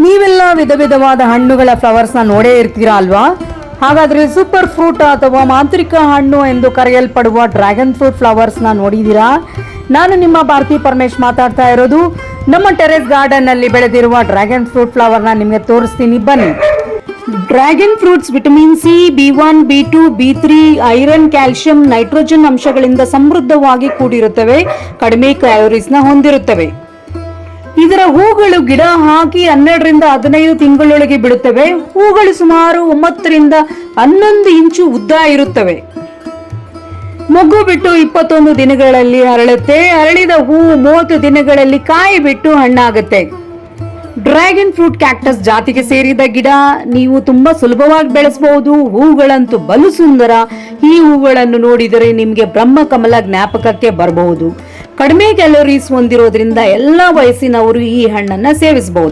ನೀವೆಲ್ಲ ವಿಧ ವಿಧವಾದ ಹಣ್ಣುಗಳ ಫ್ಲವರ್ಸ್ನ ನೋಡೇ ಇರ್ತೀರಾ ಅಲ್ವಾ? ಹಾಗಾದ್ರೆ ಸೂಪರ್ ಫ್ರೂಟ್ ಅಥವಾ ಮಾಂತ್ರಿಕ ಹಣ್ಣು ಎಂದು ಕರೆಯಲ್ಪಡುವ ಡ್ರ್ಯಾಗನ್ ಫ್ರೂಟ್ ಫ್ಲವರ್ಸ್ನ ನೋಡಿದ್ದೀರಾ? ನಾನು ನಿಮ್ಮ ಭಾರತಿ ಪರಮೇಶ್ ಮಾತಾಡ್ತಾ ಇರೋದು. ನಮ್ಮ ಟೆರೆಸ್ ಗಾರ್ಡನ್ ನಲ್ಲಿ ಬೆಳೆದಿರುವ ಡ್ರ್ಯಾಗನ್ ಫ್ರೂಟ್ ಫ್ಲವರ್ನ ನಿಮಗೆ ತೋರಿಸ್ತೀನಿ, ಬನ್ನಿ. Dragon fruits vitamin C, B1, B2, B3, iron, calcium, nitrogen ಅಂಶಗಳಿಂದ ಸಮೃದ್ಧವಾಗಿ ಕೂಡಿರುತ್ತವೆ. ಕಡಿಮೆ ಕ್ಯಾಲೋರೀಸ್ನ ಹೊಂದಿರುತ್ತವೆ. ಇದರ ಹೂಗಳು ಗಿಡ ಹಾಕಿ 12ರಿಂದ 15 ತಿಂಗಳೊಳಗೆ ಬಿಡುತ್ತವೆ. ಹೂಗಳು ಸುಮಾರು 9ರಿಂದ 11 ಇಂಚು ಉದ್ದ ಇರುತ್ತವೆ. ಮೊಗ್ಗು ಬಿಟ್ಟು 21 ದಿನಗಳಲ್ಲಿ ಅರಳುತ್ತೆ. ಅರಳಿದ ಹೂವು 30 ದಿನಗಳಲ್ಲಿ ಕಾಯಿ ಬಿಟ್ಟು ಹಣ್ಣಾಗುತ್ತೆ. ಡ್ರ್ಯಾಗನ್ ಫ್ರೂಟ್ ಕ್ಯಾಕ್ಟಸ್ ಜಾತಿಗೆ ಸೇರಿದ ಗಿಡ. ನೀವು ತುಂಬಾ ಸುಲಭವಾಗಿ ಬೆಳೆಸಬಹುದು. ಹೂಗಳಂತೂ ಬಲು ಸುಂದರ. ಈ ಹೂಗಳನ್ನು ನೋಡಿದರೆ ನಿಮಗೆ ಬ್ರಹ್ಮಕಮಲ ಜ್ಞಾಪಕಕ್ಕೆ ಬರಬಹುದು. ಕಡಿಮೆ ಕ್ಯಾಲೋರೀಸ್ ಹೊಂದಿರೋದ್ರಿಂದ ಎಲ್ಲಾ ವಯಸ್ಸಿನವರು ಈ ಹಣ್ಣನ್ನ ಸೇವಿಸಬಹುದು.